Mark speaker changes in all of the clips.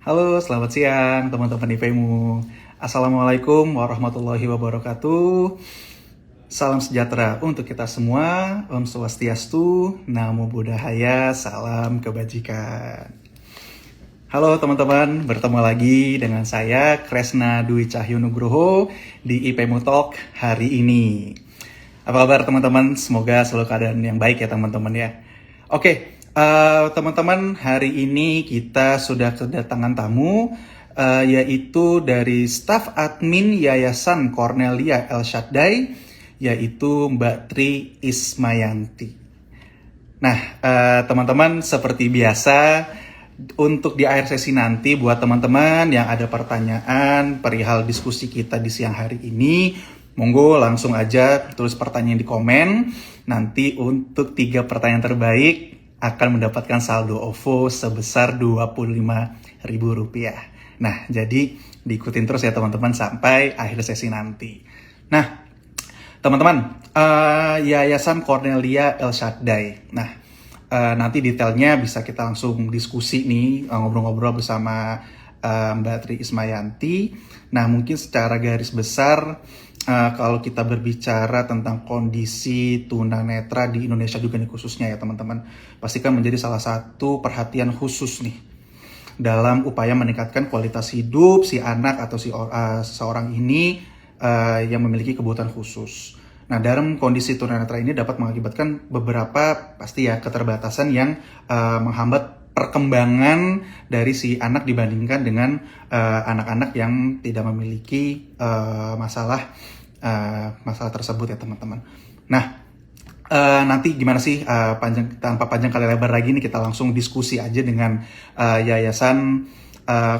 Speaker 1: Halo, selamat siang teman-teman IPmu. Assalamualaikum warahmatullahi wabarakatuh. Salam sejahtera untuk kita semua. Om Swastiastu, Namo Buddhaya, salam kebajikan. Halo teman-teman, bertemu lagi dengan saya Kresna Dwi Cahyo Nugroho di IPmu Talk hari ini. Apa kabar teman-teman? Semoga selalu keadaan yang baik ya teman-teman ya. Oke, teman-teman, hari ini kita sudah kedatangan tamu, yaitu dari staf admin Yayasan Cornelia El Shaddai, yaitu Mbak Tri Ismayanti. Nah, teman-teman, seperti biasa, untuk di akhir sesi nanti buat teman-teman yang ada pertanyaan perihal diskusi kita di siang hari ini, monggo langsung aja tulis pertanyaan di komen. Nanti untuk 3 pertanyaan terbaik akan mendapatkan saldo OVO sebesar Rp25.000. Nah, jadi diikutin terus ya teman-teman sampai akhir sesi nanti. Nah, teman-teman, Yayasan Cornelia El Shaddai. Nah, nanti detailnya bisa kita langsung diskusi nih, ngobrol-ngobrol bersama Mbak Tri Ismayanti. Nah, mungkin secara garis besar, kalau kita berbicara tentang kondisi tunanetra di Indonesia juga nih khususnya ya teman-teman, pastikan menjadi salah satu perhatian khusus nih dalam upaya meningkatkan kualitas hidup si anak atau seseorang ini yang memiliki kebutuhan khusus. Nah, dalam kondisi tunanetra ini dapat mengakibatkan beberapa pasti ya keterbatasan yang menghambat perkembangan dari si anak dibandingkan dengan anak-anak yang tidak memiliki masalah tersebut ya teman-teman. Nah, nanti gimana sih tanpa panjang kali lebar lagi nih kita langsung diskusi aja dengan Yayasan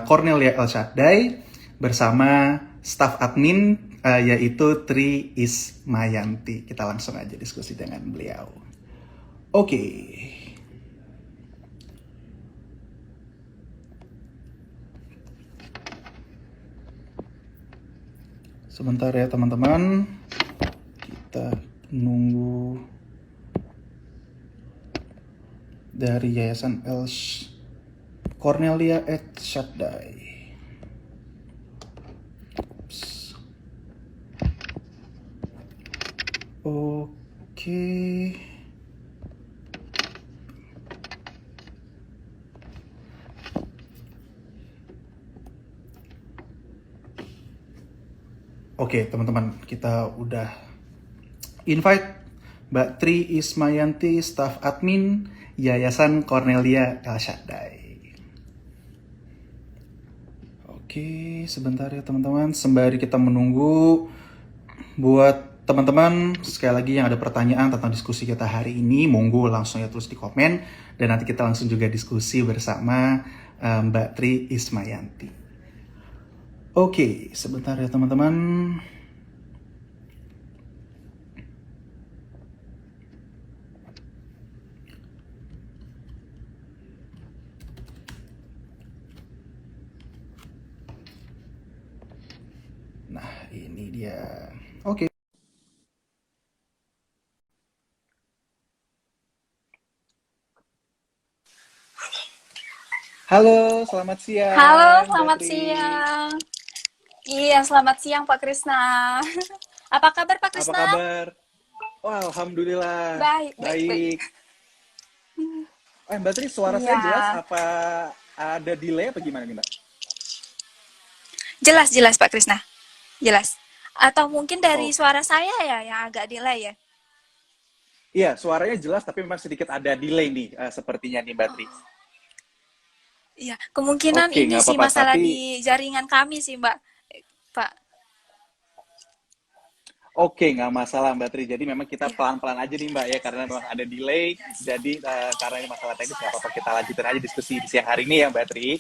Speaker 1: Cornelia El Shaddai bersama staf admin yaitu Tri Ismayanti. Kita langsung aja diskusi dengan beliau. Oke. Sebentar ya teman-teman. Kita nunggu dari Yayasan Cornelia El Shaddai. Oke. Oke, teman-teman, kita udah invite Mbak Tri Ismayanti, staf admin Yayasan Cornelia El Shaddai. Oke, sebentar ya teman-teman, sembari kita menunggu, buat teman-teman sekali lagi yang ada pertanyaan tentang diskusi kita hari ini, monggo langsung ya tulis di komen, dan nanti kita langsung juga diskusi bersama Mbak Tri Ismayanti. Oke, sebentar ya teman-teman. Nah, ini dia. Oke. Halo, selamat
Speaker 2: Halo,
Speaker 1: siang, Mbak
Speaker 2: selamat
Speaker 1: Tri.
Speaker 2: siang. Iya, selamat siang Pak Krisna. Apa kabar Pak
Speaker 1: Apa
Speaker 2: Krisna?
Speaker 1: kabar? Oh, alhamdulillah.
Speaker 2: Baik, baik, baik.
Speaker 1: Baik. Mbak Tri, suara saya jelas
Speaker 2: Iya,
Speaker 1: apa ada delay apa gimana nih, Mbak?
Speaker 2: jelas jelas Pak Krisna. Jelas. Atau mungkin dari
Speaker 1: Oh,
Speaker 2: suara saya ya yang agak delay ya.
Speaker 1: iya, suaranya jelas tapi memang sedikit ada delay nih, sepertinya nih, Mbak Tri.
Speaker 2: Iya, kemungkinan
Speaker 1: Oke,
Speaker 2: ini
Speaker 1: nggak
Speaker 2: sih
Speaker 1: apa-apa.
Speaker 2: masalah
Speaker 1: Tapi
Speaker 2: di jaringan kami sih, Mbak. Pak.
Speaker 1: oke, nggak masalah, Mbak Tri. Jadi memang kita
Speaker 2: Iya,
Speaker 1: pelan-pelan aja nih, Mbak, ya. Karena memang ada delay. Jadi karena ini masalah teknis, nggak apa-apa. Kita lanjutin aja diskusi di siang hari ini ya, Mbak Tri.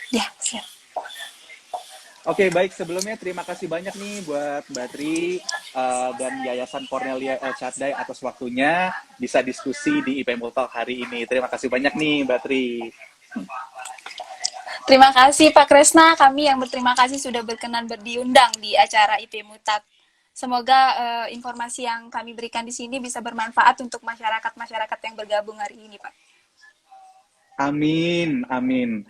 Speaker 2: ya, siap.
Speaker 1: Oke, baik. Sebelumnya terima kasih banyak nih buat Mbak Tri dan Yayasan Cornelia El Shaddai atas waktunya bisa diskusi di IP Multalk hari ini. Terima kasih banyak nih, Mbak Tri.
Speaker 2: Terima kasih Pak Kresna, kami yang berterima kasih sudah berkenan diundang di acara IP Mutat. Semoga informasi yang kami berikan di sini bisa bermanfaat untuk masyarakat-masyarakat yang bergabung hari ini, Pak.
Speaker 1: Amin, amin.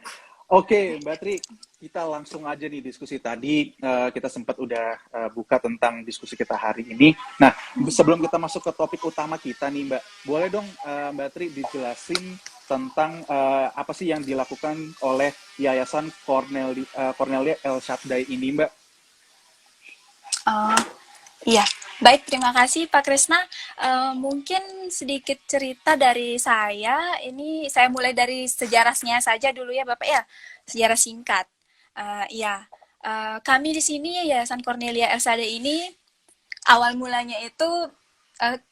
Speaker 1: Oke, Mbak Tri, kita langsung aja nih diskusi tadi. Kita sempat udah buka tentang diskusi kita hari ini. Nah, sebelum kita masuk ke topik utama kita nih, Mbak, boleh dong Mbak Tri dijelasin tentang apa sih yang dilakukan oleh Yayasan Cornelia El Shaddai ini, Mbak?
Speaker 2: Uh, iya, baik, terima kasih Pak Krisna. Mungkin sedikit cerita dari saya. Ini saya mulai dari sejarahnya saja dulu ya, Bapak ya. Sejarah singkat. Iya, kami di sini Yayasan Cornelia Elsade ini awal mulanya itu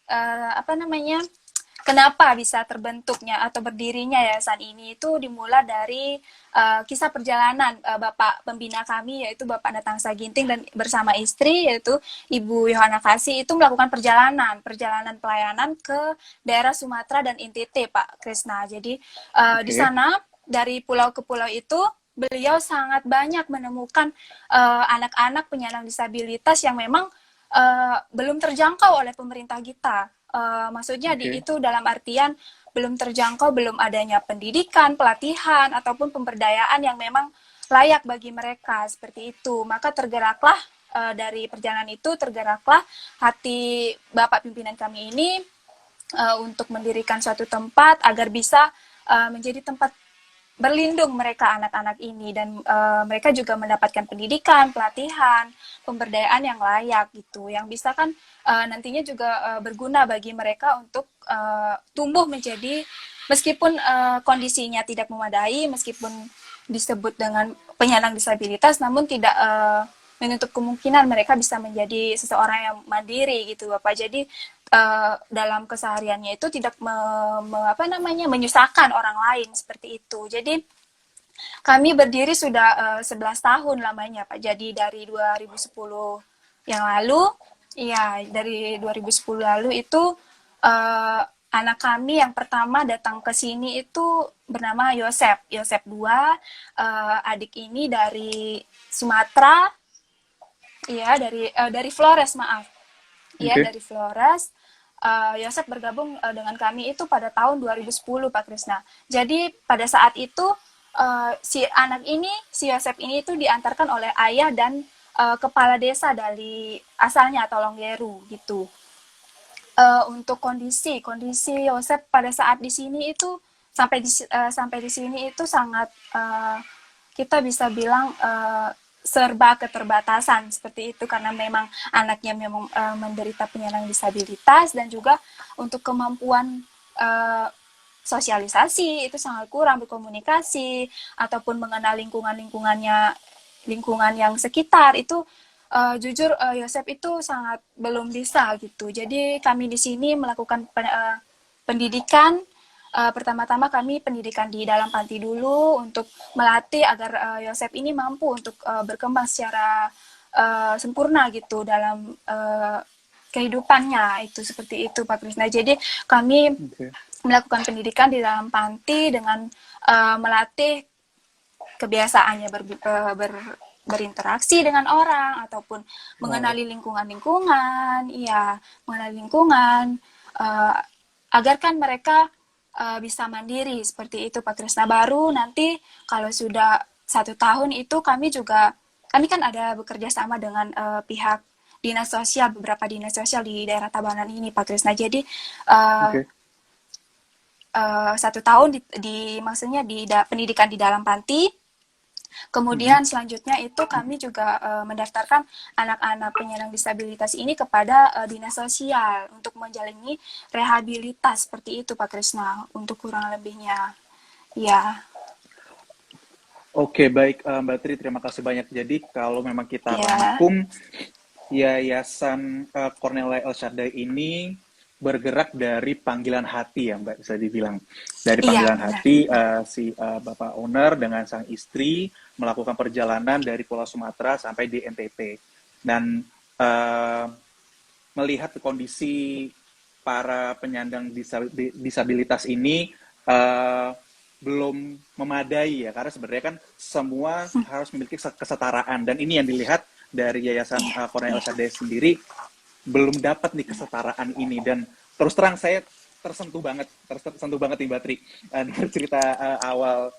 Speaker 2: apa namanya? Kenapa bisa terbentuknya atau berdirinya yayasan ini itu dimulai dari kisah perjalanan Bapak pembina kami yaitu Bapak Datang Saginting dan bersama istri yaitu Ibu Yohana Kasih itu melakukan perjalanan pelayanan ke daerah Sumatera dan NTT Pak Krisna. Jadi di
Speaker 1: Oke,
Speaker 2: sana dari pulau ke pulau itu beliau sangat banyak menemukan anak-anak penyandang disabilitas yang memang belum terjangkau oleh pemerintah kita. Maksudnya
Speaker 1: oke,
Speaker 2: itu dalam artian belum terjangkau, belum adanya pendidikan, pelatihan, ataupun pemberdayaan yang memang layak bagi mereka seperti itu. Maka tergeraklah dari perjalanan itu tergeraklah hati Bapak pimpinan kami ini untuk mendirikan suatu tempat agar bisa menjadi tempat berlindung mereka anak-anak ini dan mereka juga mendapatkan pendidikan, pelatihan, pemberdayaan yang layak gitu, yang bisa kan nantinya juga berguna bagi mereka untuk tumbuh menjadi meskipun kondisinya tidak memadai, meskipun disebut dengan penyandang disabilitas, namun tidak menutup kemungkinan mereka bisa menjadi seseorang yang mandiri gitu Bapak. Jadi dalam kesehariannya itu tidak apa namanya menyusahkan orang lain seperti itu. Jadi kami berdiri sudah 11 tahun lamanya Pak. Jadi dari 2010 yang lalu, ya dari 2010 lalu itu anak kami yang pertama datang ke sini itu bernama Yosep. Yosep 2, adik ini dari Sumatera, iya dari Flores maaf. Iya
Speaker 1: oke,
Speaker 2: dari Flores. Yosep bergabung dengan kami itu pada tahun 2010 Pak Krisna. Jadi pada saat itu si anak ini, si Yosep ini itu diantarkan oleh ayah dan kepala desa dari asalnya atau Longyeru gitu. Untuk kondisi Yosep pada saat di sini itu sampai di sini itu sangat kita bisa bilang serba keterbatasan seperti itu karena memang anaknya memang menderita penyandang disabilitas dan juga untuk kemampuan uh, sosialisasi itu sangat kurang berkomunikasi ataupun mengenal lingkungan yang sekitar itu jujur Yosep itu sangat belum bisa gitu. Jadi kami di sini melakukan pendidikan. Pertama-tama kami pendidikan di dalam panti dulu untuk melatih agar Yosep ini mampu untuk berkembang secara sempurna gitu dalam kehidupannya itu seperti itu Pak Krisna. Jadi kami
Speaker 1: oke.
Speaker 2: melakukan pendidikan di dalam panti dengan melatih kebiasaannya berinteraksi dengan orang ataupun
Speaker 1: Wow.
Speaker 2: mengenali lingkungan-lingkungan, iya, mengenali lingkungan uh, agar kan mereka bisa mandiri seperti itu Pak Krisna. Baru nanti kalau sudah 1 tahun itu kami kan ada bekerja sama dengan pihak dinas sosial, beberapa dinas sosial di daerah Tabanan ini Pak Krisna. Jadi uh,
Speaker 1: Oke.
Speaker 2: 1 tahun maksudnya pendidikan di dalam panti.
Speaker 1: Mhm.
Speaker 2: Kemudian selanjutnya itu kami juga mendaftarkan anak-anak penyandang disabilitas ini kepada dinas sosial untuk menjalani rehabilitas seperti itu Pak Krisna untuk kurang lebihnya. Ya,
Speaker 1: Oke, baik Mbak Tri, terima kasih banyak. Jadi kalau memang kita
Speaker 2: ya,
Speaker 1: rangkum, Yayasan Cornelia El Shaddai ini bergerak dari panggilan hati ya Mbak, bisa dibilang. Dari
Speaker 2: iya
Speaker 1: panggilan
Speaker 2: benar.
Speaker 1: hati si Bapak owner dengan sang istri melakukan perjalanan dari Pulau Sumatera sampai di NTT. Dan eh, melihat kondisi para penyandang disabilitas ini uh, belum memadai ya, karena sebenarnya kan semua harus memiliki kesetaraan, dan ini yang dilihat dari Yayasan
Speaker 2: Iya,
Speaker 1: Cornel
Speaker 2: iya,
Speaker 1: Elsade sendiri belum dapat nih kesetaraan ini. Dan terus terang saya tersentuh banget nih Mbak Tri, dari cerita awal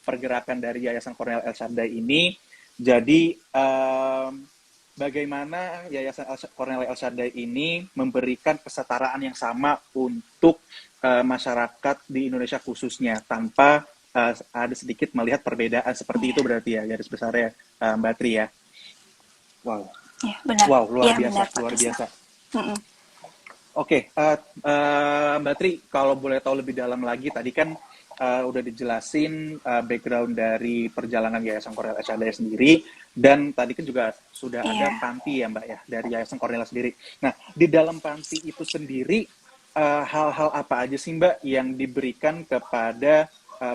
Speaker 1: pergerakan dari Yayasan Cornel El Shaddai ini. Jadi bagaimana Yayasan Cornel El Shaddai ini memberikan kesetaraan yang sama untuk masyarakat di Indonesia khususnya, tanpa ada sedikit melihat perbedaan seperti itu, berarti ya garis besarnya, Mbak Tri ya. Wow,
Speaker 2: Ya, benar.
Speaker 1: wow, luar
Speaker 2: Ya,
Speaker 1: biasa,
Speaker 2: benar, Pak
Speaker 1: luar
Speaker 2: Krisna.
Speaker 1: biasa.
Speaker 2: Mm-mm.
Speaker 1: Oke, Mbak Tri, kalau boleh tahu lebih dalam lagi, tadi kan udah dijelasin background dari perjalanan Yayasan Cornel El Shaddai sendiri, dan tadi kan juga sudah ada
Speaker 2: Iya.
Speaker 1: panti ya Mbak ya, dari Yayasan Cornel sendiri. Nah, di dalam panti itu sendiri, hal-hal apa aja sih Mbak yang diberikan kepada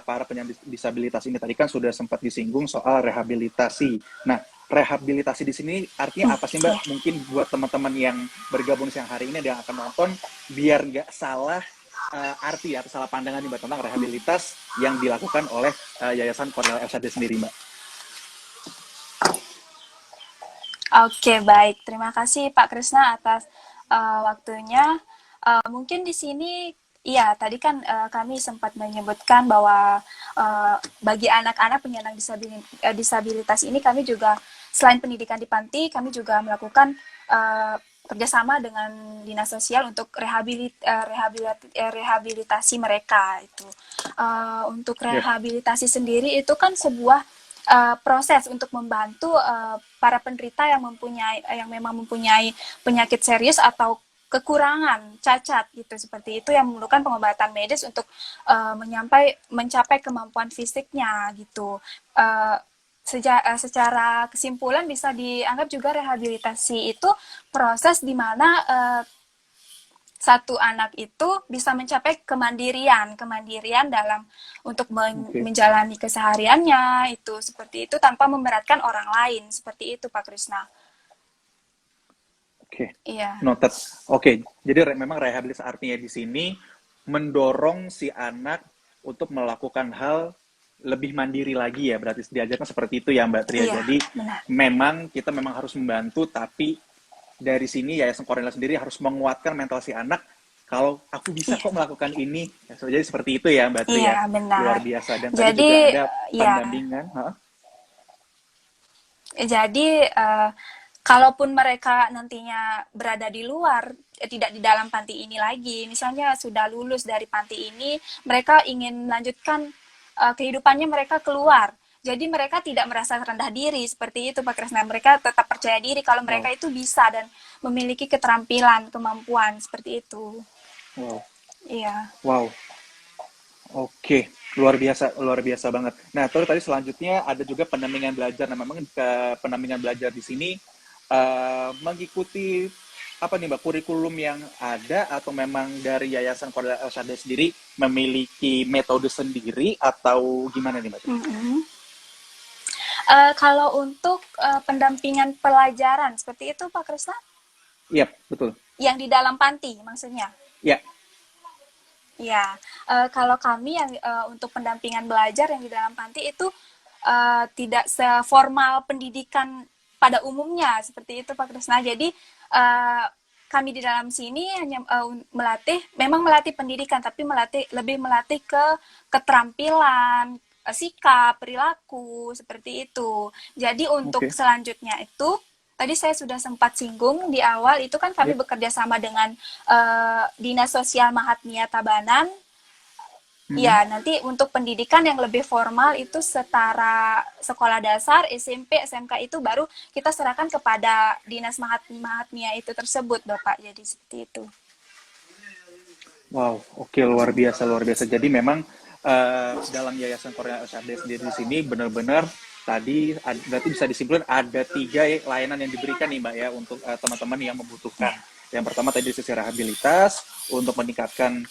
Speaker 1: para penyandang disabilitas ini? Tadi kan sudah sempat disinggung soal rehabilitasi. Nah, rehabilitasi di sini artinya apa sih Mbak?
Speaker 2: Iya.
Speaker 1: Mungkin buat teman-teman yang bergabung siang hari ini yang akan nonton, biar nggak salah arti atau salah pandangan nih Mbak tentang rehabilitas yang dilakukan oleh Yayasan Cornel El Shaddai sendiri Mbak.
Speaker 2: Oke, baik. Terima kasih Pak Krisna atas waktunya. Mungkin di sini, iya, tadi kan kami sempat menyebutkan bahwa bagi anak-anak penyandang disabilitas ini, kami juga selain pendidikan di panti, kami juga melakukan kerjasama dengan dinas sosial untuk rehabilitasi mereka itu. Untuk rehabilitasi sendiri itu kan sebuah proses untuk membantu para penderita yang memang mempunyai penyakit serius atau kekurangan, cacat gitu, seperti itu, yang memerlukan pengobatan medis untuk mencapai kemampuan fisiknya gitu. Secara kesimpulan bisa dianggap juga rehabilitasi itu proses di mana satu anak itu bisa mencapai kemandirian dalam untuk menjalani kesehariannya itu, seperti itu, tanpa memberatkan orang lain, seperti itu Pak Krisna.
Speaker 1: Oke,
Speaker 2: Iya.
Speaker 1: noted. Oke, jadi memang rehabilitasi artinya di sini mendorong si anak untuk melakukan hal lebih mandiri lagi ya, berarti diajarkan seperti itu ya Mbak Tria.
Speaker 2: Iya,
Speaker 1: jadi
Speaker 2: benar.
Speaker 1: memang kita harus membantu, tapi dari sini Yayasan Cornel sendiri harus menguatkan mental si anak, kalau aku bisa kok melakukan ini. Jadi seperti itu ya Mbak Tri ya.
Speaker 2: Iya, benar.
Speaker 1: Luar biasa. Dan
Speaker 2: Jadi,
Speaker 1: tadi juga ada
Speaker 2: ya.
Speaker 1: pendampingan.
Speaker 2: Jadi kalaupun mereka nantinya berada di luar, tidak di dalam panti ini lagi, misalnya sudah lulus dari panti ini, mereka ingin melanjutkan kehidupannya mereka keluar. Jadi mereka tidak merasa rendah diri, seperti itu Pak Krisna. Mereka tetap percaya diri kalau mereka itu bisa dan memiliki keterampilan, kemampuan, seperti itu.
Speaker 1: Wow.
Speaker 2: Iya.
Speaker 1: Wow. Oke, luar biasa banget. Nah, terus tadi selanjutnya ada juga pendampingan belajar. Nah, memang pendampingan belajar di sini mengikuti apa nih Mbak, kurikulum yang ada, atau memang dari Yayasan Cornel El Shaddai sendiri memiliki metode sendiri, atau gimana nih Mbak?
Speaker 2: Kalau untuk pendampingan pelajaran seperti itu Pak Krisna?
Speaker 1: Iya, betul.
Speaker 2: Yang di dalam panti maksudnya?
Speaker 1: Iya.
Speaker 2: Ya, kalau kami yang untuk pendampingan belajar yang di dalam panti itu tidak seformal pendidikan pada umumnya, seperti itu Pak Krisna. Jadi kami di dalam sini hanya memang melatih pendidikan, tapi lebih melatih ke keterampilan, sikap, perilaku, seperti itu. Jadi untuk selanjutnya itu, tadi saya sudah sempat singgung di awal, itu kan kami bekerja sama dengan Dinas Sosial Mahatmia Tabanan. Ya, nanti untuk pendidikan yang lebih formal itu setara sekolah dasar, SMP, SMK itu baru kita serahkan kepada Dinas Mahatmia itu tersebut, Bapak. Jadi seperti itu.
Speaker 1: Wow, oke, luar biasa. Jadi memang dalam Yayasan Cornel El Shaddai sendiri di sini benar-benar tadi berarti bisa disimpulkan ada 3 layanan yang diberikan nih Mbak ya untuk teman-teman yang membutuhkan. Yang pertama tadi sisi rehabilitas untuk meningkatkan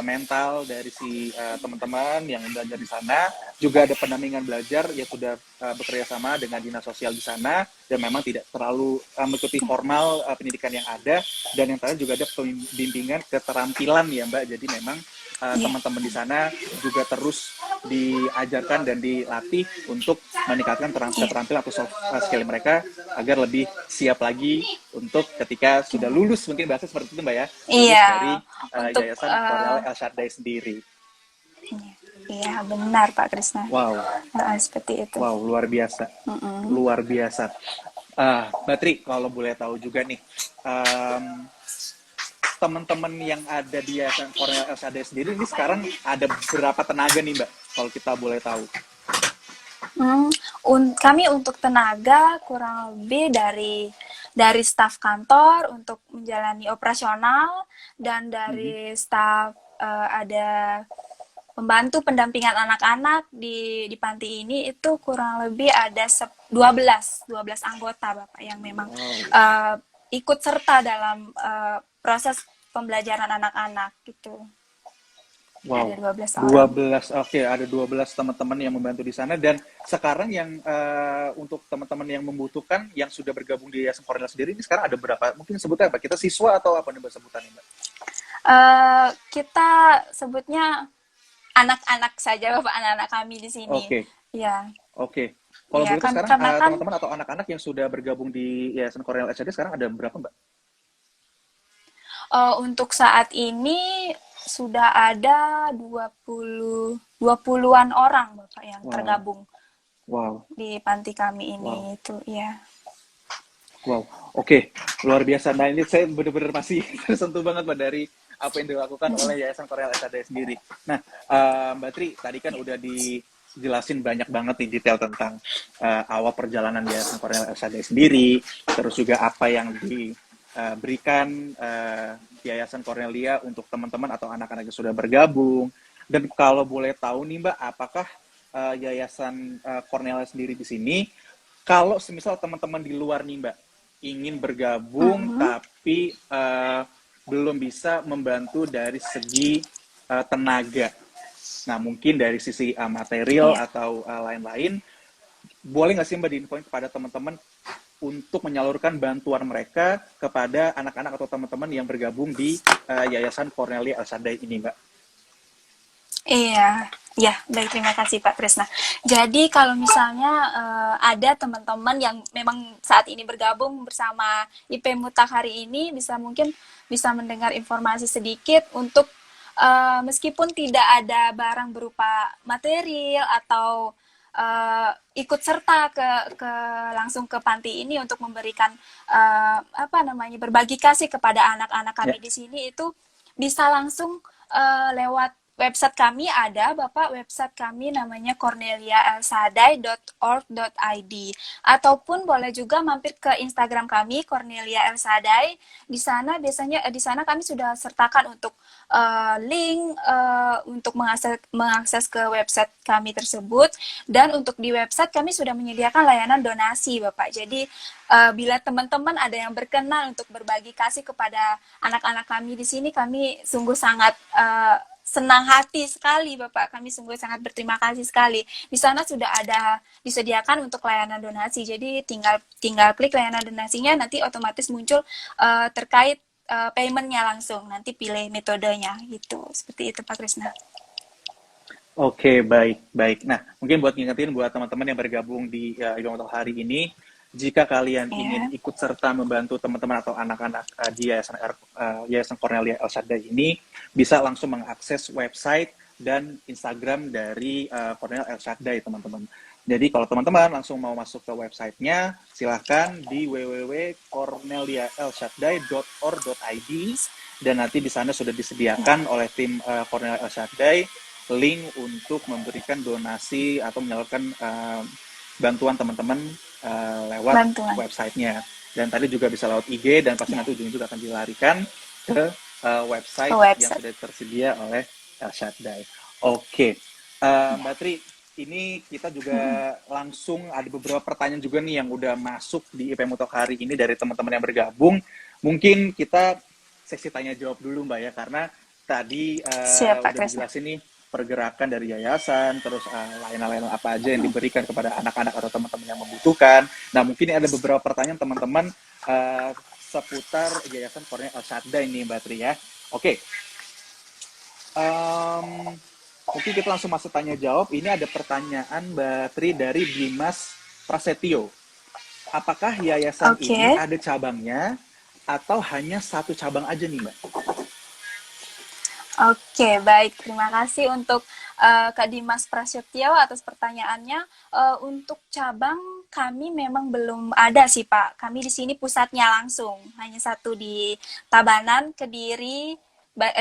Speaker 1: mental dari si teman-teman yang belajar di sana. Juga ada pendampingan belajar yang sudah bekerja sama dengan dinas sosial di sana, dan memang tidak terlalu mengikuti formal pendidikan yang ada. Dan yang terakhir juga ada pembimbingan keterampilan ya Mbak. Jadi memang teman-teman di sana juga terus diajarkan dan dilatih untuk meningkatkan keterampilan atau soft skill mereka agar lebih siap lagi untuk ketika sudah lulus, mungkin bahasa seperti itu Mbak ya,
Speaker 2: Iya,
Speaker 1: dari Yayasan Cornel El Shaddai sendiri.
Speaker 2: Iya, benar Pak Krisna.
Speaker 3: Wow,
Speaker 2: Seperti itu.
Speaker 3: wow, luar biasa,
Speaker 2: Mm-mm.
Speaker 3: luar biasa. Mbak Tri, kalau boleh tahu juga nih, em, teman-teman yang ada di Yayasan Cornel Elsade sendiri ini sekarang ada berapa tenaga nih Mbak? Kalau kita boleh tahu.
Speaker 2: Kami untuk tenaga kurang lebih dari staf kantor untuk menjalani operasional dan
Speaker 3: Mhm.
Speaker 2: dari staf ada pembantu pendampingan anak-anak di panti ini itu kurang lebih ada 12 anggota Bapak yang memang
Speaker 3: Wow,
Speaker 2: eh, ikut serta dalam proses pembelajaran anak-anak gitu. Ada
Speaker 3: wow.
Speaker 2: 12
Speaker 3: dua
Speaker 2: orang.
Speaker 3: belas, oke, ada 12 teman-teman yang membantu di sana dan sekarang yang untuk teman-teman yang membutuhkan yang sudah bergabung di Yayasan Cornel sendiri ini sekarang ada berapa? Mungkin sebutnya apa? Kita siswa atau apa nih Mbak sebutannya Mbak?
Speaker 2: Kita sebutnya anak-anak saja Bapak, anak-anak kami di sini.
Speaker 3: Oke,
Speaker 2: Ya,
Speaker 3: oke. Kalau
Speaker 2: ya
Speaker 3: boleh tahu
Speaker 2: kan
Speaker 3: sekarang
Speaker 2: karena kan
Speaker 3: teman-teman atau anak-anak yang sudah bergabung di Yayasan Cornel SCD sekarang ada berapa Mbak?
Speaker 2: untuk saat ini sudah ada 20-an orang Bapak yang
Speaker 3: Wow,
Speaker 2: tergabung
Speaker 3: wow,
Speaker 2: di panti kami
Speaker 3: wow.
Speaker 2: ini itu ya.
Speaker 3: Wow, oke, luar biasa. Nah ini saya benar-benar masih tersentuh banget Mbak dari apa yang dilakukan oleh Yayasan Cornel SAD sendiri. Nah, Mbak Tri, tadi kan udah dijelasin banyak banget nih detail tentang awal perjalanan Yayasan Cornel SAD sendiri, terus juga apa yang diberikan Yayasan Cornelia untuk teman-teman atau anak-anak yang sudah bergabung. Dan kalau boleh tahu nih Mbak, apakah Yayasan Cornelia sendiri di sini, kalau semisal teman-teman di luar nih Mbak, ingin bergabung
Speaker 2: Mhm.
Speaker 3: tapi belum bisa membantu dari segi tenaga. Nah, mungkin dari sisi material
Speaker 2: Iya.
Speaker 3: atau lain-lain, boleh nggak sih Mbak diinfoin kepada teman-teman untuk menyalurkan bantuan mereka kepada anak-anak atau teman-teman yang bergabung di Yayasan Cornelia Elsade ini, Mbak?
Speaker 2: Iya, ya, baik terima kasih Pak Trisna. Jadi kalau misalnya ada teman-teman yang memang saat ini bergabung bersama IP Mutak hari ini mungkin bisa mendengar informasi sedikit untuk meskipun tidak ada barang berupa material atau ikut serta ke langsung ke panti ini untuk memberikan apa namanya berbagi kasih kepada anak-anak
Speaker 3: Ya.
Speaker 2: kami di sini itu bisa langsung lewat website kami ada, Bapak, website kami namanya corneliaelsadai.org.id. Ataupun boleh juga mampir ke Instagram kami Cornelia Elsadai. Di sana biasanya di sana kami sudah sertakan untuk link untuk mengakses ke website kami tersebut dan untuk di website kami sudah menyediakan layanan donasi, Bapak. Jadi bila teman-teman ada yang berkenan untuk berbagi kasih kepada anak-anak kami di sini, kami sungguh sangat senang hati sekali Bapak, kami sungguh sangat berterima kasih sekali. Di sana sudah ada disediakan untuk layanan donasi, jadi tinggal klik layanan donasinya, nanti otomatis muncul terkait paymentnya langsung, nanti pilih metodenya gitu, seperti itu Pak Krisna.
Speaker 3: Oke, baik, baik. Nah, mungkin buat ngingetin buat teman-teman yang bergabung di Ibadah hari ini, jika kalian ingin
Speaker 2: Ya,
Speaker 3: ikut serta membantu teman-teman atau anak-anak di Yayasan Cornelia Elsada ini, bisa langsung mengakses website dan Instagram dari Cornel Elsada, teman-teman. Jadi kalau teman-teman langsung mau masuk ke websitenya, silahkan di www.corneliaelsadai.org.id dan nanti di sana sudah disediakan oleh tim Cornel Elsada link untuk memberikan donasi atau menyalurkan bantuan teman-teman lewat
Speaker 2: bantuan.
Speaker 3: websitenya. Dan tadi juga bisa lewat IG dan pasti
Speaker 2: Ya,
Speaker 3: nanti ujung-ujung akan dilarikan ke
Speaker 2: ke
Speaker 3: website yang
Speaker 2: website.
Speaker 3: sudah tersedia oleh El Shaddai. Oke, Mbak Tri, ini kita juga langsung ada beberapa pertanyaan juga nih yang udah masuk di IP Mutok hari ini dari teman-teman yang bergabung. Mungkin kita sesi tanya jawab dulu Mbak ya, karena tadi
Speaker 2: Siap Pak
Speaker 3: udah
Speaker 2: Krisna.
Speaker 3: dijelasin nih pergerakan dari yayasan, terus lain-lain apa aja yang diberikan kepada anak-anak atau teman-teman yang membutuhkan. Nah, mungkin ada beberapa pertanyaan teman-teman seputar Yayasan Cornel Elsada ini, Mbak Tri ya. Oke, mungkin kita langsung masuk tanya jawab. Ini ada pertanyaan Mbak Tri dari Dimas Prasetyo. Apakah yayasan ini
Speaker 2: Oke.
Speaker 3: ada cabangnya atau hanya satu cabang aja nih, Mbak?
Speaker 2: Oke, baik. Terima kasih untuk Kak Dimas Prasetyo atas pertanyaannya. Untuk cabang kami memang belum ada sih Pak. Kami di sini pusatnya langsung, hanya satu di Tabanan, Kediri,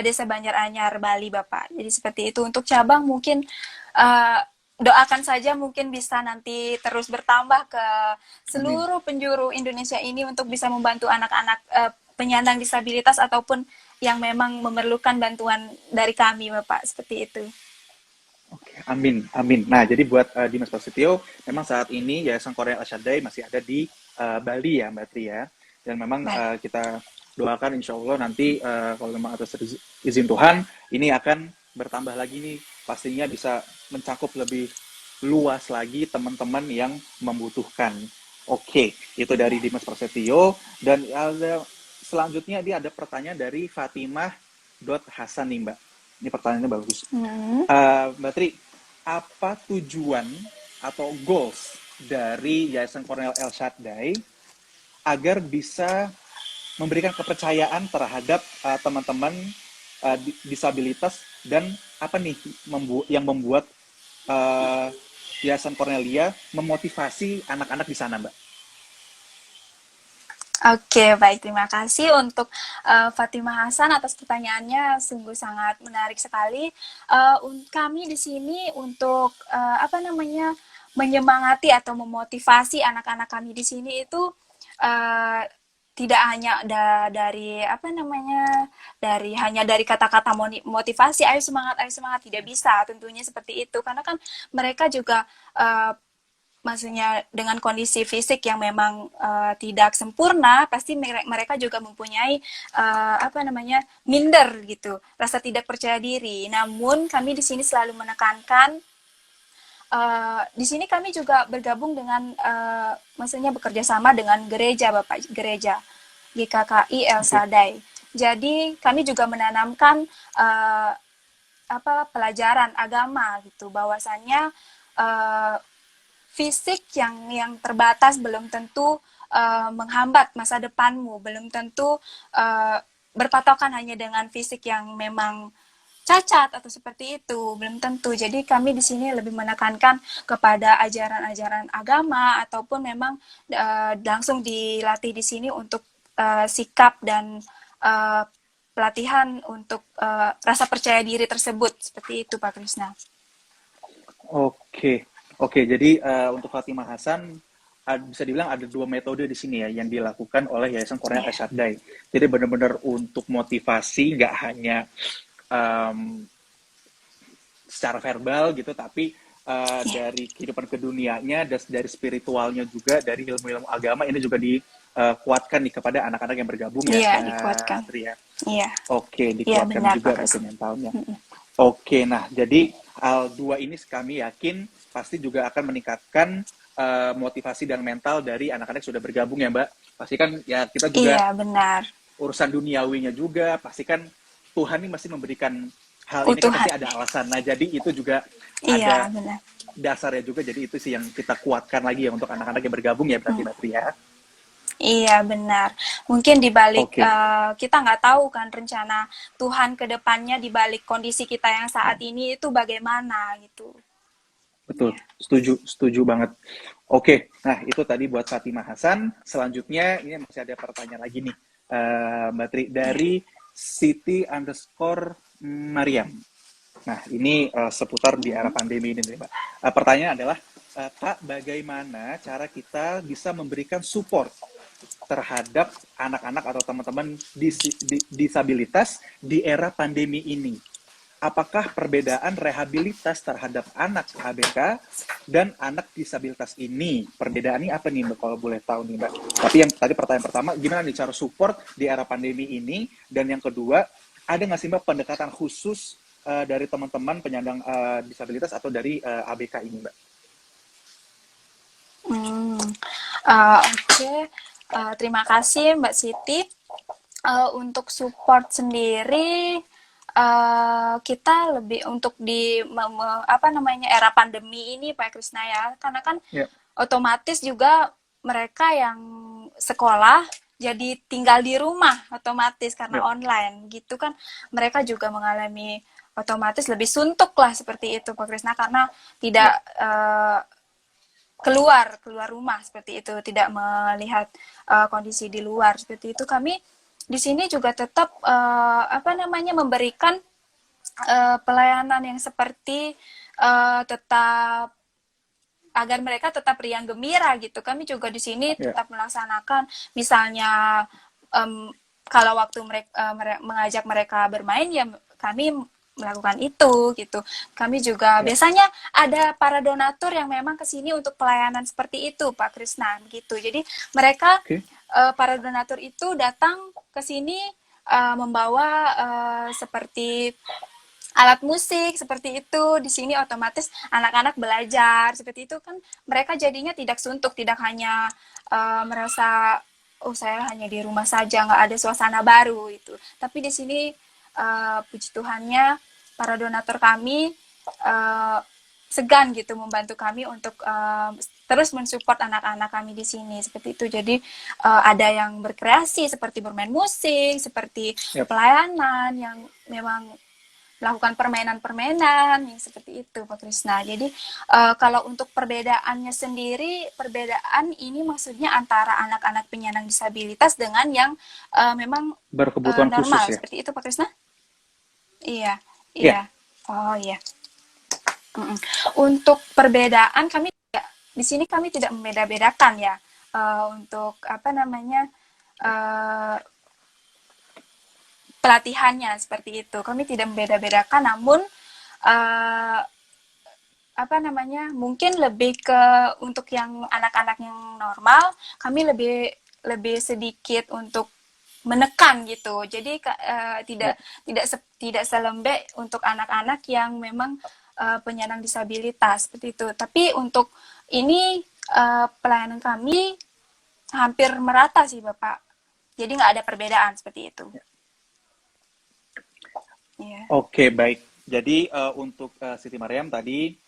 Speaker 2: Desa Banjaranyar, Bali Bapak. Jadi seperti itu. Untuk cabang mungkin uh, doakan saja mungkin bisa nanti terus bertambah ke
Speaker 3: Amin.
Speaker 2: seluruh penjuru Indonesia ini untuk bisa membantu anak-anak penyandang disabilitas ataupun yang memang memerlukan bantuan dari kami Bapak. Seperti itu.
Speaker 3: Oke, amin, amin. Nah, jadi buat Dimas Prasetyo, memang saat ini Yayasan Korea Asyadai masih ada di Bali ya, Mbak Tri ya. Dan memang
Speaker 2: Baik.
Speaker 3: kita doakan insya Allah nanti kalau memang atas izin Tuhan, ini akan bertambah lagi nih, pastinya bisa mencakup lebih luas lagi teman-teman yang membutuhkan. Oke, itu dari Dimas Prasetyo. Dan ada selanjutnya dia ada pertanyaan dari Fatimah Hasan nih Mbak. Ini pertanyaannya bagus. Mbak Tri, apa tujuan atau goals dari Yayasan Cornel El Shaddai agar bisa memberikan kepercayaan terhadap teman-teman disabilitas dan apa nih yang membuat Yayasan Cornelia memotivasi anak-anak di sana, Mbak?
Speaker 2: Oke, baik. Terima kasih untuk Fatimah Hasan atas pertanyaannya. Sungguh sangat menarik sekali. Kami di sini untuk menyemangati atau memotivasi anak-anak kami di sini itu uh, tidak hanya dari hanya dari kata-kata motivasi, ayo semangat, tidak bisa tentunya seperti itu, karena kan mereka juga maksudnya dengan kondisi fisik yang memang tidak sempurna, pasti mereka juga mempunyai minder gitu, rasa tidak percaya diri. Namun kami di sini selalu menekankan, di sini kami juga bergabung dengan maksudnya bekerja sama dengan gereja Bapak, gereja GKKI El
Speaker 3: Oke.
Speaker 2: Shaddai. Jadi kami juga menanamkan pelajaran agama gitu, bahwasannya fisik yang terbatas belum tentu menghambat masa depanmu, belum tentu berpatokan hanya dengan fisik yang memang cacat atau seperti itu, belum tentu. Jadi kami di sini lebih menekankan kepada ajaran-ajaran agama ataupun memang langsung dilatih di sini untuk sikap dan pelatihan untuk rasa percaya diri tersebut. Seperti itu Pak Krisna.
Speaker 3: Oke, oke. Jadi untuk Fatimah Hasan bisa dibilang ada dua metode di sini ya yang dilakukan oleh Yayasan Korea
Speaker 2: Yeah.
Speaker 3: Asyadai. Jadi benar-benar untuk motivasi, nggak hanya um, secara verbal gitu, tapi
Speaker 2: Yeah.
Speaker 3: dari kehidupan kedunianya, dari spiritualnya juga, dari ilmu-ilmu agama ini juga dikuatkan nih kepada anak-anak yang bergabung ya,
Speaker 2: Iya, dikuatkan.
Speaker 3: Mbak Tri ya.
Speaker 2: Iya,
Speaker 3: Oke,
Speaker 2: iya
Speaker 3: dikuatkan
Speaker 2: benar Pak
Speaker 3: juga
Speaker 2: Kris.
Speaker 3: berarti mentalnya. Oke, nah jadi hal dua ini kami yakin pasti juga akan meningkatkan motivasi dan mental dari anak-anak yang sudah bergabung ya Mbak. Pasti kan ya kita juga
Speaker 2: Iya, benar.
Speaker 3: urusan duniawinya juga, pasti kan Tuhan ini masih memberikan hal ini kan pasti
Speaker 2: Utuhan.
Speaker 3: ada alasan. Nah jadi itu juga
Speaker 2: Iya,
Speaker 3: ada
Speaker 2: benar.
Speaker 3: dasarnya juga, jadi itu sih yang kita kuatkan lagi ya untuk anak-anak yang bergabung ya berarti Mbak Tri ya.
Speaker 2: Iya, benar. Mungkin di balik
Speaker 3: Oke,
Speaker 2: kita nggak tahu kan rencana Tuhan ke depannya di balik kondisi kita yang saat ini itu bagaimana gitu.
Speaker 3: betul, setuju, setuju banget. Oke, nah itu tadi buat Fatimah Hasan. Selanjutnya ini masih ada pertanyaan lagi nih, Mbak Tri, dari Siti underscore Mariam. Nah ini seputar di era pandemi ini nih Mbak. Pertanyaan adalah, Kak, bagaimana cara kita bisa memberikan support terhadap anak-anak atau teman-teman disabilitas di era pandemi ini? Apakah perbedaan rehabilitas terhadap anak ABK dan anak disabilitas ini, perbedaannya apa nih Mbak, kalau boleh tahu nih Mbak? Tapi yang tadi pertanyaan pertama, gimana nih cara support di era pandemi ini? Dan yang kedua, ada nggak sih Mbak pendekatan khusus dari teman-teman penyandang disabilitas atau dari ABK ini Mbak?
Speaker 2: Oke. Terima kasih Mbak Siti. Untuk support sendiri, kita lebih untuk di era pandemi ini Pak Krisna ya, karena kan
Speaker 3: Ya,
Speaker 2: otomatis juga mereka yang sekolah jadi tinggal di rumah otomatis karena
Speaker 3: ya,
Speaker 2: online gitu kan, mereka juga mengalami otomatis lebih suntuk lah seperti itu Pak Krisna, karena tidak keluar rumah seperti itu, tidak melihat kondisi di luar seperti itu. Kami di sini juga tetap memberikan pelayanan yang seperti tetap agar mereka tetap riang gembira gitu. Kami juga di sini tetap melaksanakan, misalnya kalau waktu mereka mengajak mereka bermain, ya kami melakukan itu gitu. Kami juga biasanya ada para donatur yang memang ke sini untuk pelayanan seperti itu Pak Krisna gitu. Jadi mereka para donatur itu datang ke sini membawa seperti alat musik seperti itu. Di sini otomatis anak-anak belajar seperti itu kan, mereka jadinya tidak suntuk, tidak hanya merasa oh saya hanya di rumah saja, nggak ada suasana baru itu. Tapi di sini puji Tuhannya para donatur kami segan gitu membantu kami untuk terus mensupport anak-anak kami di sini seperti itu. Jadi ada yang berkreasi seperti bermain musik, seperti pelayanan yang memang melakukan permainan-permainan yang seperti itu Pak Krisna. Jadi kalau untuk perbedaannya sendiri, perbedaan ini maksudnya antara anak-anak penyandang disabilitas dengan yang memang
Speaker 3: berkebutuhan
Speaker 2: normal
Speaker 3: khusus ya.
Speaker 2: Seperti itu Pak Krisna? Iya. Oh iya. Untuk perbedaan kami di sini kami tidak membeda-bedakan ya untuk pelatihannya seperti itu. Kami tidak membeda-bedakan, namun mungkin lebih ke untuk yang anak-anak yang normal, kami lebih sedikit untuk menekan gitu. Jadi tidak selembek untuk anak-anak yang memang penyandang disabilitas seperti itu. Tapi untuk ini pelayanan kami hampir merata sih Bapak. Jadi nggak ada perbedaan seperti itu.
Speaker 3: Oke, baik. Jadi untuk Siti Mariam tadi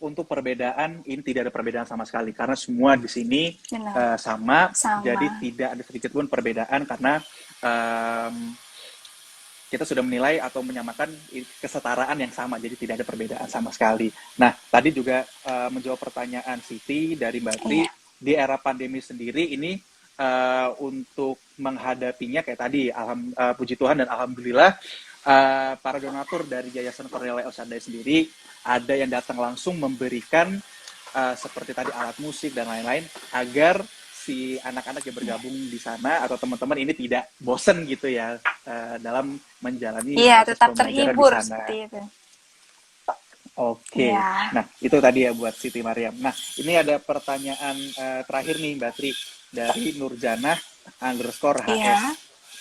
Speaker 3: untuk perbedaan ini tidak ada perbedaan sama sekali karena semua di sini sama. Jadi tidak ada sedikit pun perbedaan karena kita sudah menilai atau menyamakan kesetaraan yang sama, jadi tidak ada perbedaan sama sekali. Nah, tadi juga menjawab pertanyaan Siti dari Mbak Tri, di era pandemi sendiri ini untuk menghadapinya kayak tadi, puji Tuhan dan alhamdulillah para donatur dari Yayasan Cornelia Elsandai sendiri ada yang datang langsung memberikan seperti tadi alat musik dan lain-lain agar si anak-anak yang bergabung di sana atau teman-teman ini tidak bosen gitu ya dalam menjalani
Speaker 2: tetap terhibur di sana. Seperti itu.
Speaker 3: Oke. Nah itu tadi ya buat Siti Mariam. Nah ini ada pertanyaan terakhir nih Mbak Tri dari Nurjana_HS.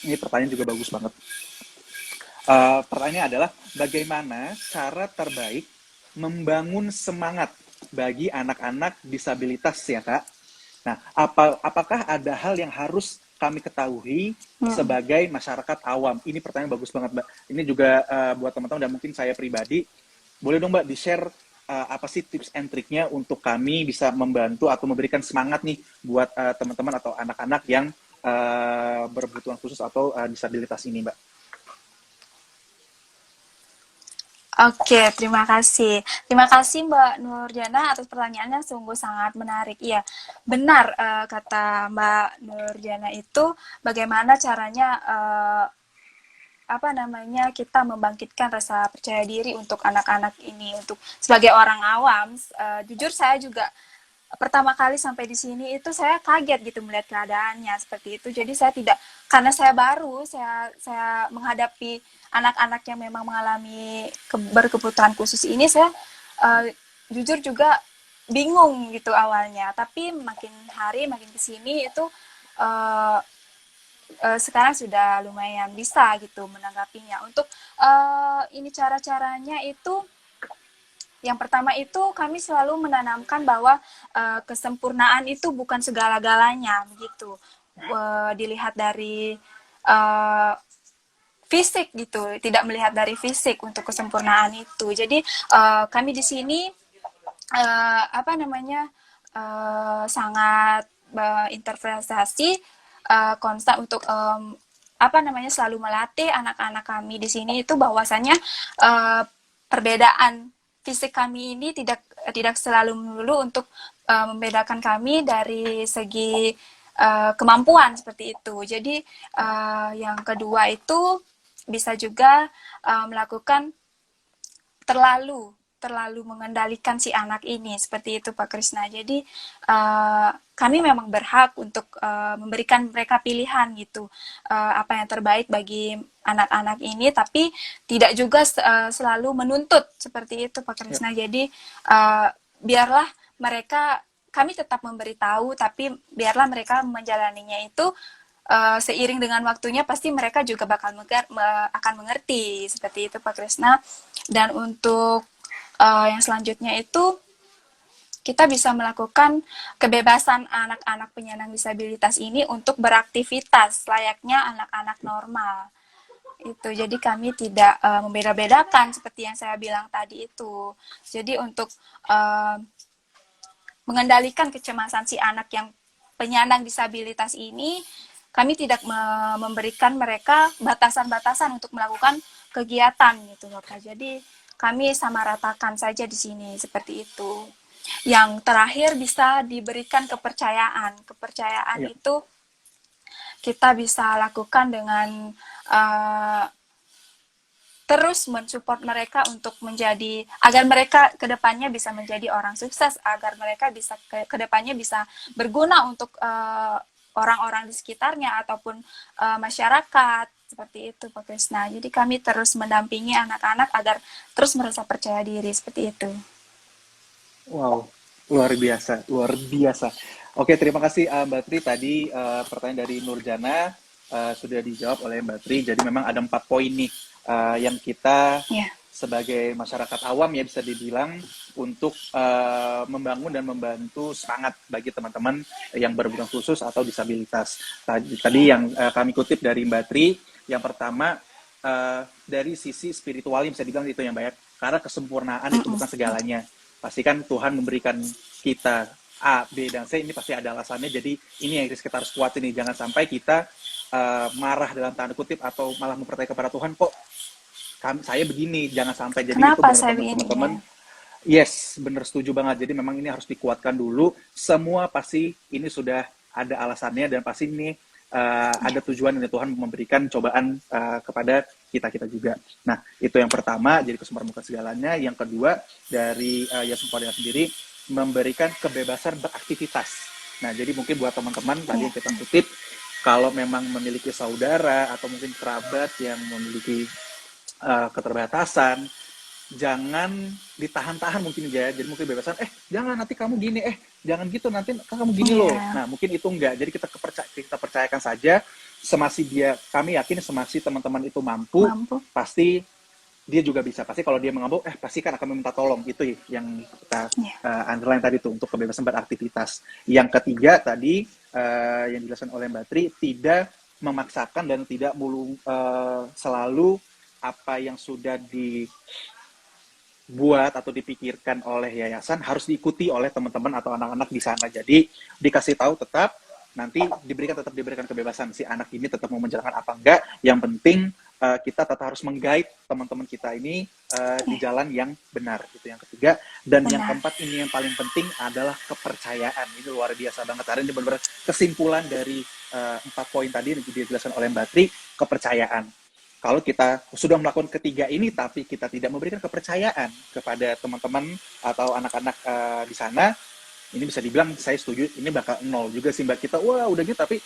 Speaker 3: Ini pertanyaan juga bagus banget. Pertanyaannya adalah bagaimana cara terbaik membangun semangat bagi anak-anak disabilitas ya Kak? Nah, apakah ada hal yang harus kami ketahui sebagai masyarakat awam? Ini pertanyaan bagus banget, Mbak. Ini juga buat teman-teman dan mungkin saya pribadi. Boleh dong, Mbak, di-share apa sih tips and triknya untuk kami bisa membantu atau memberikan semangat nih buat teman-teman atau anak-anak yang berkebutuhan khusus atau disabilitas ini, Mbak?
Speaker 2: Oke, terima kasih. Terima kasih Mbak Nurjana atas pertanyaannya, sungguh sangat menarik. Iya, benar kata Mbak Nurjana itu bagaimana caranya kita membangkitkan rasa percaya diri untuk anak-anak ini, untuk sebagai orang awam. Jujur saya juga pertama kali sampai di sini itu saya kaget gitu melihat keadaannya seperti itu. Jadi saya tidak, karena saya baru, saya menghadapi anak-anak yang memang mengalami berkebutuhan khusus ini, saya jujur juga bingung gitu awalnya. Tapi makin hari makin kesini itu sekarang sudah lumayan bisa gitu menanggapinya. Untuk ini cara-caranya itu, yang pertama itu kami selalu menanamkan bahwa kesempurnaan itu bukan segala-galanya begitu. Dilihat dari fisik gitu, tidak melihat dari fisik untuk kesempurnaan itu. Jadi kami di sini sangat interpretasi konsep untuk selalu melatih anak-anak kami di sini itu bahwasannya perbedaan fisik kami ini tidak selalu melulu untuk membedakan kami dari segi kemampuan seperti itu. Jadi yang kedua itu bisa juga melakukan terlalu mengendalikan si anak ini seperti itu Pak Krisna. Jadi kami memang berhak untuk memberikan mereka pilihan gitu apa yang terbaik bagi anak-anak ini, tapi tidak juga selalu menuntut seperti itu Pak Krisna. Jadi biarlah mereka, kami tetap memberitahu, tapi biarlah mereka menjalaninya itu seiring dengan waktunya pasti mereka juga akan mengerti seperti itu Pak Krisna. Dan untuk yang selanjutnya itu kita bisa melakukan kebebasan anak-anak penyandang disabilitas ini untuk beraktivitas layaknya anak-anak normal. Itu jadi kami tidak membeda-bedakan seperti yang saya bilang tadi itu. Jadi untuk mengendalikan kecemasan si anak yang penyandang disabilitas ini, kami tidak memberikan mereka batasan-batasan untuk melakukan kegiatan gitu Bapak. Jadi kami sama ratakan saja di sini seperti itu. Yang terakhir bisa diberikan kepercayaan. Kepercayaan itu kita bisa lakukan dengan terus mensupport mereka untuk menjadi, agar mereka kedepannya bisa menjadi orang sukses, agar mereka bisa kedepannya bisa berguna untuk orang-orang di sekitarnya ataupun masyarakat. Seperti itu Pak Krisna. Jadi kami terus mendampingi anak-anak agar terus merasa percaya diri seperti itu.
Speaker 3: Wow, luar biasa, luar biasa. Oke, terima kasih Mbak Tri. Tadi pertanyaan dari Nurjana sudah dijawab oleh Mbak Tri. Jadi memang ada 4 poin nih yang kita sebagai masyarakat awam ya bisa dibilang untuk membangun dan membantu semangat bagi teman-teman yang berkebutuhan khusus atau disabilitas. Tadi yang kami kutip dari Mbak Tri, yang pertama dari sisi spiritualnya bisa dibilang itu yang banyak, karena kesempurnaan itu bukan segalanya. Pastikan Tuhan memberikan kita A, B, dan C, ini pasti ada alasannya. Jadi ini yang kita harus kuatin nih, jangan sampai kita marah dalam tanda kutip atau malah mempercayai kepada Tuhan, kok saya begini, jangan sampai. Jadi
Speaker 2: kenapa
Speaker 3: itu benar teman-teman. Yes, benar, setuju banget. Jadi memang ini harus dikuatkan dulu. Semua pasti ini sudah ada alasannya dan pasti ini ada tujuan dari Tuhan memberikan cobaan kepada kita juga. Nah, itu yang pertama, jadi kesempurnaan bukan segalanya. Yang kedua, dari Yayasan Korea sendiri memberikan kebebasan beraktivitas. Nah, jadi mungkin buat teman-teman tadi kita kutip, kalau memang memiliki saudara atau mungkin kerabat yang memiliki keterbatasan, jangan ditahan-tahan mungkin ya. Jadi mungkin bebasan, jangan nanti kamu gini, jangan gitu nanti kamu gini loh. Nah, mungkin itu enggak. Jadi kita percayakan saja, semasi kami yakin semasi teman-teman itu mampu, pasti dia juga bisa. Pasti kalau dia mengambil, pasti kan akan meminta tolong. Itu yang kita underline tadi tuh, untuk kebebasan beraktivitas. Yang ketiga tadi yang dijelaskan oleh Mbak Tri, tidak memaksakan dan tidak selalu apa yang sudah dibuat atau dipikirkan oleh yayasan harus diikuti oleh teman-teman atau anak-anak di sana. Jadi dikasih tahu tetap, nanti tetap diberikan kebebasan, si anak ini tetap mau menjalankan apa enggak. Yang penting kita tetap harus meng-guide teman-teman kita ini di jalan yang benar. Itu yang ketiga. Dan yang keempat ini yang paling penting adalah kepercayaan. Ini luar biasa banget. Hari ini benar-benar kesimpulan dari 4 poin tadi yang dijelaskan oleh Mbak Tri, kepercayaan. Kalau kita sudah melakukan ketiga ini, tapi kita tidak memberikan kepercayaan kepada teman-teman atau anak-anak di sana, ini bisa dibilang saya setuju, ini bakal 0 juga sih Mbak. Kita, wah udah gitu, tapi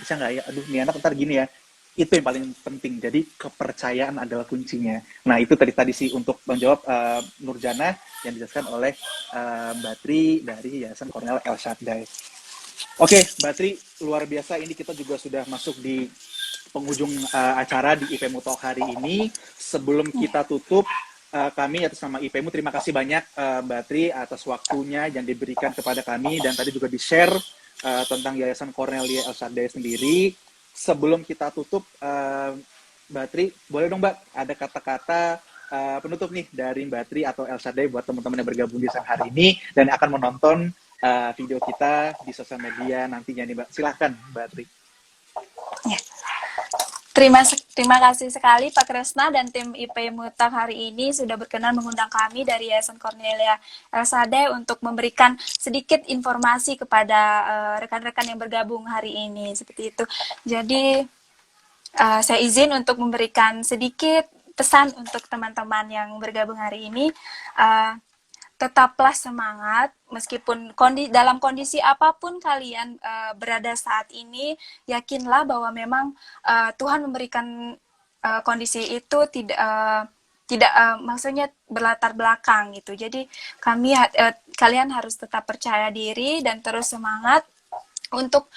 Speaker 3: bisa nggak ya? Aduh, nih anak ntar gini ya. Itu yang paling penting. Jadi kepercayaan adalah kuncinya. Nah, itu tadi sih untuk menjawab Nurjana yang dijelaskan oleh Mbak Tri dari Yayasan Cornel El Shaddai. Oke, Mbak Tri, luar biasa. Ini kita juga sudah masuk di penghujung acara di IPMU Talk hari ini. Sebelum kita tutup, kami atas nama IPMU terima kasih banyak Mbak Tri atas waktunya yang diberikan kepada kami, dan tadi juga di-share tentang Yayasan Cornelia El Shaddai sendiri. Sebelum kita tutup, Mbak Tri, boleh dong Mbak ada kata-kata penutup nih dari Mbak Tri atau El Shaddai buat teman-teman yang bergabung di siang hari ini dan akan menonton video kita di sosial media nantinya nih Mbak. Silahkan Mbak Tri.
Speaker 2: Terima kasih sekali Pak Kresna dan tim IP Mutak hari ini sudah berkenan mengundang kami dari Yayasan Cornelia Elsadeh untuk memberikan sedikit informasi kepada rekan-rekan yang bergabung hari ini seperti itu. Jadi saya izin untuk memberikan sedikit pesan untuk teman-teman yang bergabung hari ini. Tetaplah semangat meskipun dalam kondisi apapun kalian berada saat ini, yakinlah bahwa memang Tuhan memberikan kondisi itu tidak maksudnya berlatar belakang gitu. Jadi kalian harus tetap percaya diri dan terus semangat. Untuk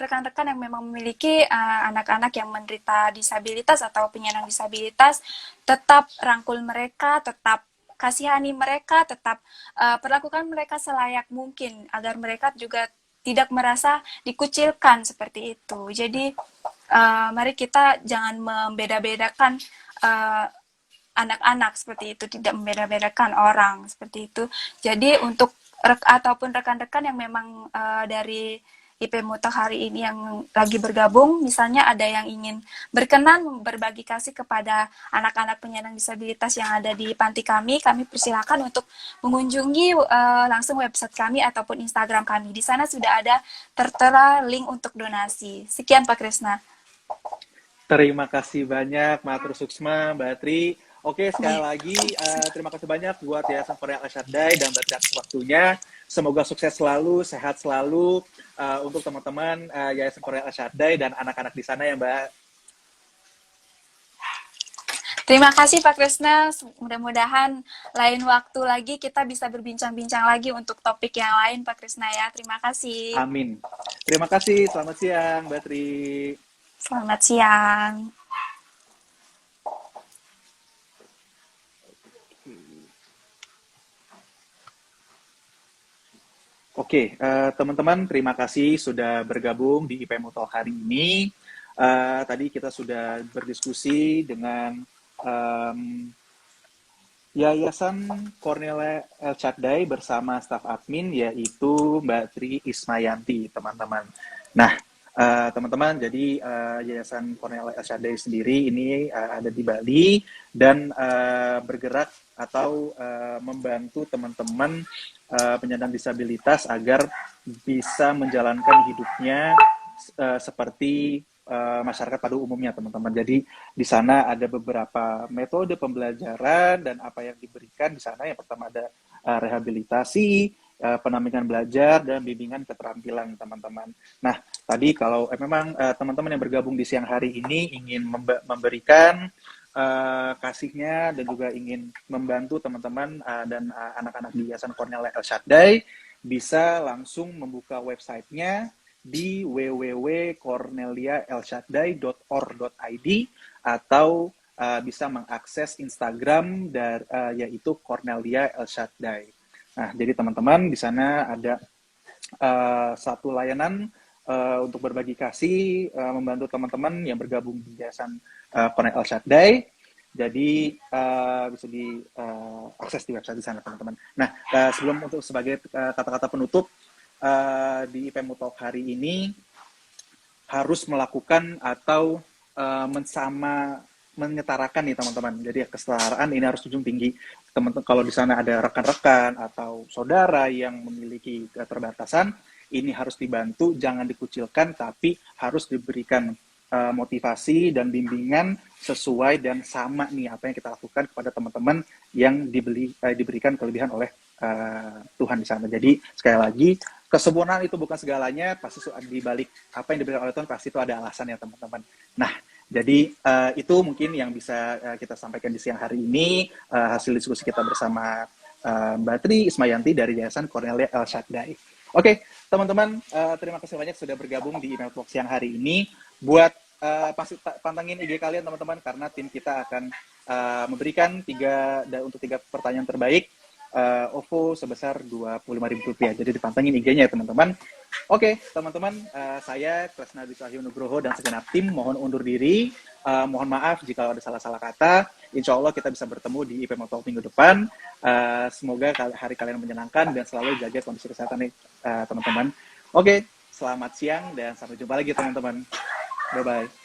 Speaker 2: rekan-rekan yang memang memiliki anak-anak yang menderita disabilitas atau penyandang disabilitas, tetap rangkul mereka, tetap kasihani mereka, tetap perlakukan mereka selayak mungkin agar mereka juga tidak merasa dikucilkan seperti itu. Jadi mari kita jangan membeda-bedakan anak-anak seperti itu, tidak membeda-bedakan orang seperti itu. Jadi untuk ataupun rekan-rekan yang memang dari IP Mutak hari ini yang lagi bergabung, misalnya ada yang ingin berkenan berbagi kasih kepada anak-anak penyandang disabilitas yang ada di panti kami persilakan untuk mengunjungi langsung website kami ataupun Instagram kami. Di sana sudah ada tertera link untuk donasi. Sekian Pak Kresna.
Speaker 3: Terima kasih banyak Matur Suksma, Mbak Tri. Oke, sekali lagi terima kasih banyak buat Yayasan Cornelia Elsadeh dan Mbak Tri atas waktunya. Semoga sukses selalu, sehat selalu untuk teman-teman Yayasan Cornelia Elsadeh dan anak-anak di sana ya Mbak.
Speaker 2: Terima kasih Pak Kresna. Mudah-mudahan lain waktu lagi kita bisa berbincang-bincang lagi untuk topik yang lain Pak Kresna ya. Terima kasih.
Speaker 3: Amin. Terima kasih. Selamat siang Mbak Tri.
Speaker 2: Selamat siang.
Speaker 3: Oke, teman-teman, terima kasih sudah bergabung di IP Mutal hari ini. Tadi kita sudah berdiskusi dengan Yayasan Cornelia Elsadeh bersama staf admin, yaitu Mbak Tri Ismayanti, teman-teman. Nah, teman-teman, jadi Yayasan Cornelia Elsadeh sendiri ini ada di Bali dan bergerak atau membantu teman-teman penyandang disabilitas agar bisa menjalankan hidupnya seperti masyarakat pada umumnya, teman-teman. Jadi di sana ada beberapa metode pembelajaran dan apa yang diberikan di sana. Yang pertama ada rehabilitasi, pendampingan belajar dan bimbingan keterampilan, teman-teman. Nah, tadi kalau memang teman-teman yang bergabung di siang hari ini ingin memberikan kasihnya dan juga ingin membantu teman-teman dan anak-anak di Yayasan Cornelia Elsadeh, bisa langsung membuka websitenya di www.corneliaelsadeh.org.id atau bisa mengakses Instagram yaitu Cornelia Elsadeh. Nah, jadi teman-teman di sana ada satu layanan untuk berbagi kasih, membantu teman-teman yang bergabung di Yayasan Cornelia Elsadeh. Jadi bisa diakses di website di sana, teman-teman. Nah, sebelum untuk sebagai kata-kata penutup di IP Mutalk hari ini harus melakukan atau menyetarakan nih teman-teman. Jadi kesetaraan ini harus junjung tinggi. Teman-teman, kalau di sana ada rekan-rekan atau saudara yang memiliki keterbatasan, ini harus dibantu, jangan dikucilkan, tapi harus diberikan motivasi dan bimbingan sesuai dan sama nih apa yang kita lakukan kepada teman-teman yang diberikan kelebihan oleh Tuhan di sana. Jadi sekali lagi, kesempurnaan itu bukan segalanya, pasti di balik apa yang diberikan oleh Tuhan pasti itu ada alasan ya teman-teman. Nah, jadi itu mungkin yang bisa kita sampaikan di siang hari ini, hasil diskusi kita bersama Mbak Tri Ismayanti dari Yayasan Cornelia Elsadeh. Oke, teman-teman, terima kasih banyak sudah bergabung di Email Talk siang hari ini. Buat pasti pantengin IG kalian teman-teman, karena tim kita akan memberikan untuk tiga pertanyaan terbaik OVO sebesar Rp25.000. Jadi dipantengin IG-nya ya teman-teman. Oke, teman-teman, saya Kresna Dwi Cahyo Nugroho dan segenap tim mohon undur diri. Mohon maaf jika ada salah-salah kata. Insya Allah kita bisa bertemu di IP Talk minggu depan. Semoga hari kalian menyenangkan dan selalu jaga kondisi kesehatan nih teman-teman. Oke, selamat siang dan sampai jumpa lagi teman-teman. Bye-bye.